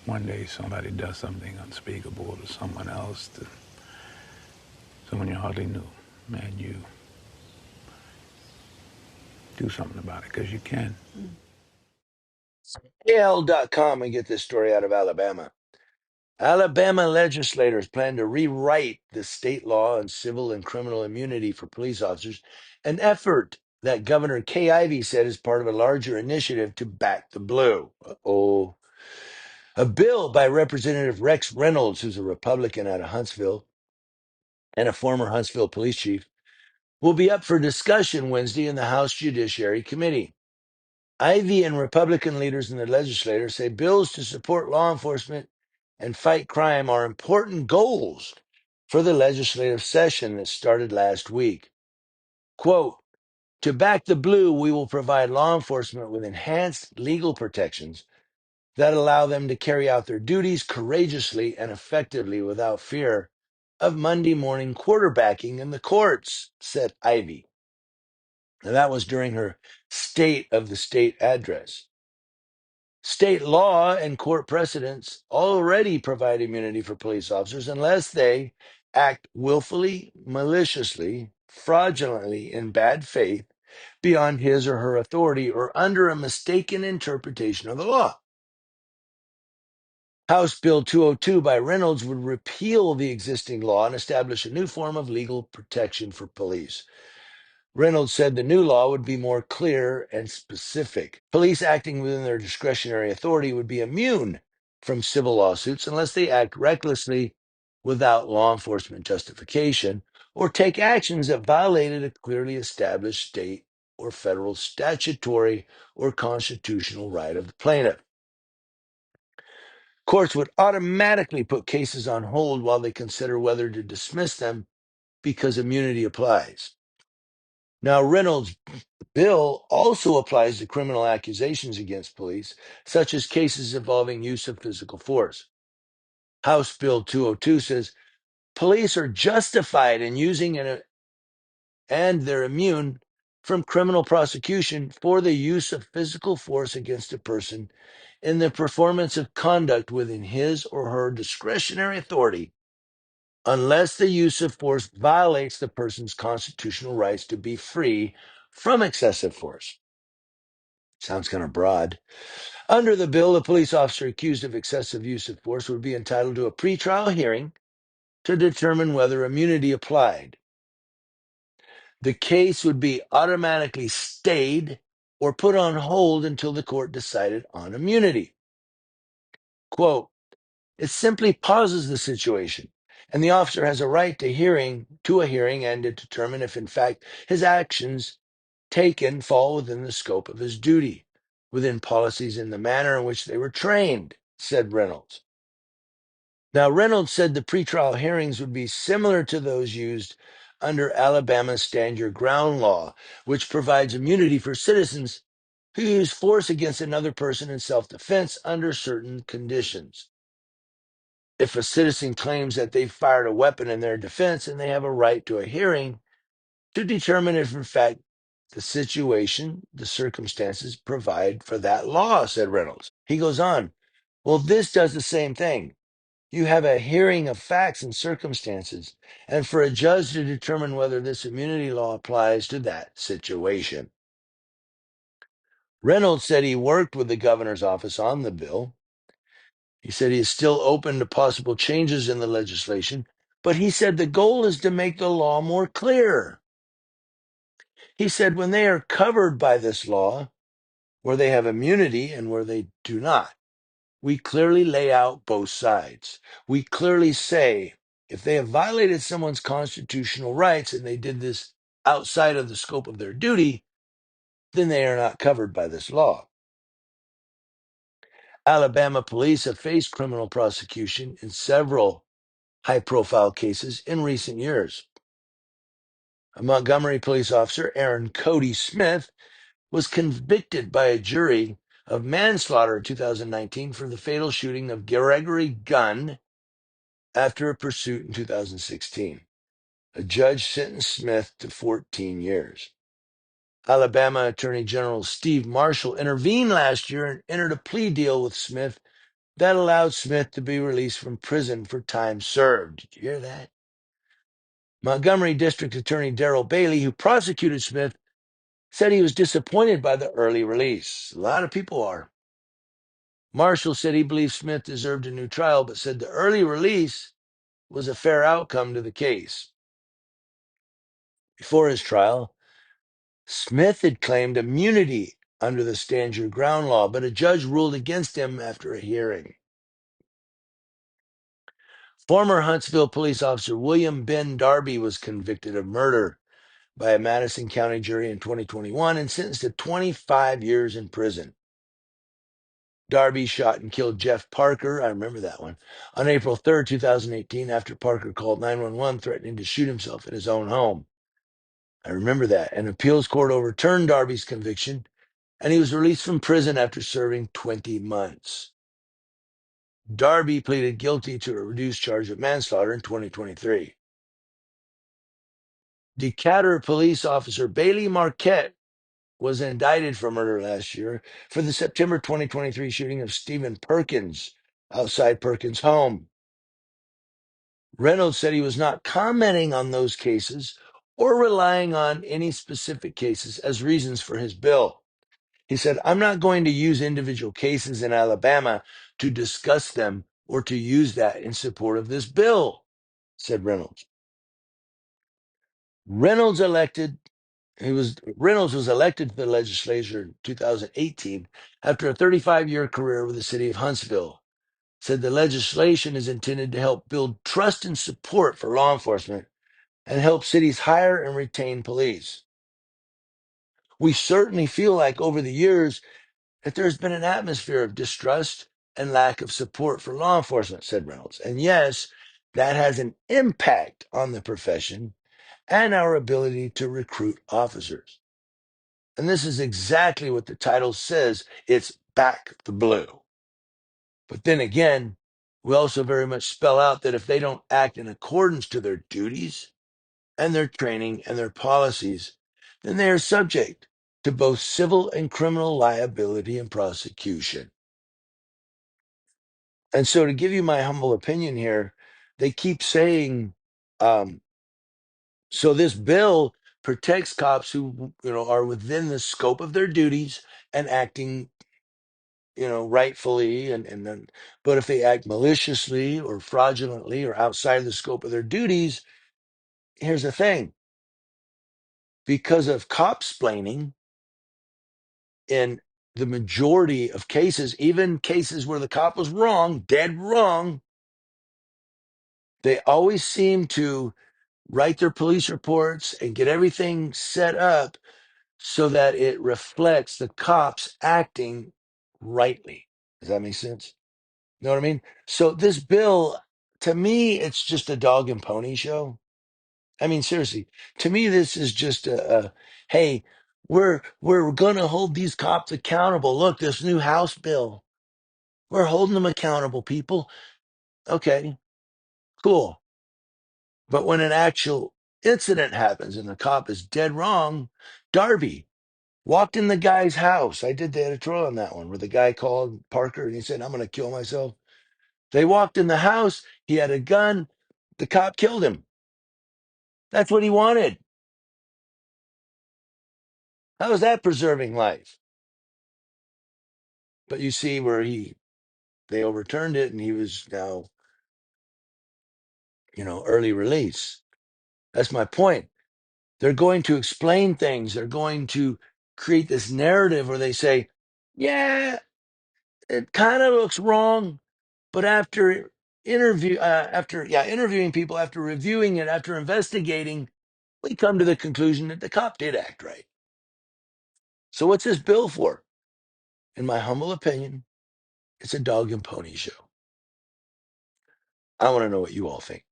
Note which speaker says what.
Speaker 1: one day somebody does something unspeakable to someone else, to someone you hardly knew, and you do something about it because you can.
Speaker 2: AL.com and get this story out of Alabama. Alabama legislators plan to rewrite the state law on civil and criminal immunity for police officers, an effort that Governor Kay Ivey said is part of a larger initiative to back the blue. Oh, a bill by Representative Rex Reynolds, who's a Republican out of Huntsville and a former Huntsville police chief, will be up for discussion Wednesday in the House Judiciary Committee. Ivey and Republican leaders in the legislature say bills to support law enforcement and fight crime are important goals for the legislative session that started last week. Quote, to back the blue, we will provide law enforcement with enhanced legal protections that allow them to carry out their duties courageously and effectively without fear of Monday morning quarterbacking in the courts, said Ivey. And that was during her State of the State address. State law and court precedents already provide immunity for police officers unless they act willfully, maliciously, fraudulently, in bad faith beyond his or her authority or under a mistaken interpretation of the law. House Bill 202 by Reynolds would repeal the existing law and establish a new form of legal protection for police. Reynolds said the new law would be more clear and specific. Police acting within their discretionary authority would be immune from civil lawsuits unless they act recklessly without law enforcement justification or take actions that violated a clearly established state or federal statutory or constitutional right of the plaintiff. Courts would automatically put cases on hold while they consider whether to dismiss them because immunity applies. Now, Reynolds' bill also applies to criminal accusations against police, such as cases involving use of physical force. House Bill 202 says police are justified in using and they're immune from criminal prosecution for the use of physical force against a person in the performance of conduct within his or her discretionary authority, unless the use of force violates the person's constitutional rights to be free from excessive force. Sounds kind of broad. Under the bill, a police officer accused of excessive use of force would be entitled to a pretrial hearing to determine whether immunity applied. The case would be automatically stayed or put on hold until the court decided on immunity. Quote, it simply pauses the situation, and the officer has a right to a hearing and to determine if, in fact, his actions taken fall within the scope of his duty, within policies in the manner in which they were trained, said Reynolds. Now, Reynolds said the pretrial hearings would be similar to those used under Alabama's Stand Your Ground law, which provides immunity for citizens who use force against another person in self-defense under certain conditions. If a citizen claims that they fired a weapon in their defense, and they have a right to a hearing to determine if, in fact, the circumstances provide for that law, said Reynolds. He goes on, well, this does the same thing. You have a hearing of facts and circumstances, and for a judge to determine whether this immunity law applies to that situation. Reynolds said he worked with the governor's office on the bill. He said he is still open to possible changes in the legislation, but he said the goal is to make the law more clear. He said when they are covered by this law, where they have immunity and where they do not, we clearly lay out both sides. We clearly say if they have violated someone's constitutional rights and they did this outside of the scope of their duty, then they are not covered by this law. Alabama police have faced criminal prosecution in several high-profile cases in recent years. A Montgomery police officer, Aaron Cody Smith, was convicted by a jury of manslaughter in 2019 for the fatal shooting of Gregory Gunn after a pursuit in 2016. A judge sentenced Smith to 14 years. Alabama Attorney General Steve Marshall intervened last year and entered a plea deal with Smith that allowed Smith to be released from prison for time served. Did you hear that? Montgomery District Attorney Darrell Bailey, who prosecuted Smith, said he was disappointed by the early release. A lot of people are. Marshall said he believed Smith deserved a new trial, but said the early release was a fair outcome to the case. Before his trial, Smith had claimed immunity under the Stand Your Ground law, but a judge ruled against him after a hearing. Former Huntsville police officer William Ben Darby was convicted of murder by a Madison County jury in 2021 and sentenced to 25 years in prison. Darby shot and killed Jeff Parker, I remember that one, on April 3rd, 2018, after Parker called 911 threatening to shoot himself in his own home. I remember that. An appeals court overturned Darby's conviction, and he was released from prison after serving 20 months. Darby pleaded guilty to a reduced charge of manslaughter in 2023. Decatur police officer Bailey Marquette was indicted for murder last year for the September 2023 shooting of Stephen Perkins outside Perkins' home. Reynolds said he was not commenting on those cases or relying on any specific cases as reasons for his bill. He said, I'm not going to use individual cases in Alabama to discuss them or to use that in support of this bill, said Reynolds. Reynolds was elected to the legislature in 2018 after a 35-year career with the city of Huntsville. Said the legislation is intended to help build trust and support for law enforcement and help cities hire and retain police. We certainly feel like over the years that there's been an atmosphere of distrust and lack of support for law enforcement, said Reynolds. And yes, that has an impact on the profession and our ability to recruit officers. And this is exactly what the title says. It's Back the Blue. But then again, we also very much spell out that if they don't act in accordance to their duties and their training and their policies, then they are subject to both civil and criminal liability and prosecution. And so, to give you my humble opinion here, they keep saying, so this bill protects cops who, are within the scope of their duties and acting, rightfully, and then, but if they act maliciously or fraudulently or outside of the scope of their duties, here's the thing: because of cop-splaining in the majority of cases, even cases where the cop was wrong, dead wrong, they always seem to write their police reports and get everything set up so that it reflects the cops acting rightly. Does that make sense? You know what I mean? So this bill, to me, it's just a dog and pony show. I mean, seriously, to me, this is just a hey, we're gonna hold these cops accountable. Look, this new House bill, we're holding them accountable, people. Okay, cool. But when an actual incident happens and the cop is dead wrong, Darby walked in the guy's house. I did the editorial on that one where the guy called Parker and he said, I'm going to kill myself. They walked in the house. He had a gun. The cop killed him. That's what he wanted. How is that preserving life? But you see where they overturned it and he was now, early release. That's my point. They're going to explain things. They're going to create this narrative where they say, yeah, it kind of looks wrong, but after interviewing people, after reviewing it, after investigating, we come to the conclusion that the cop did act right. So what's this bill for? In my humble opinion, it's a dog and pony show. I want to know what you all think.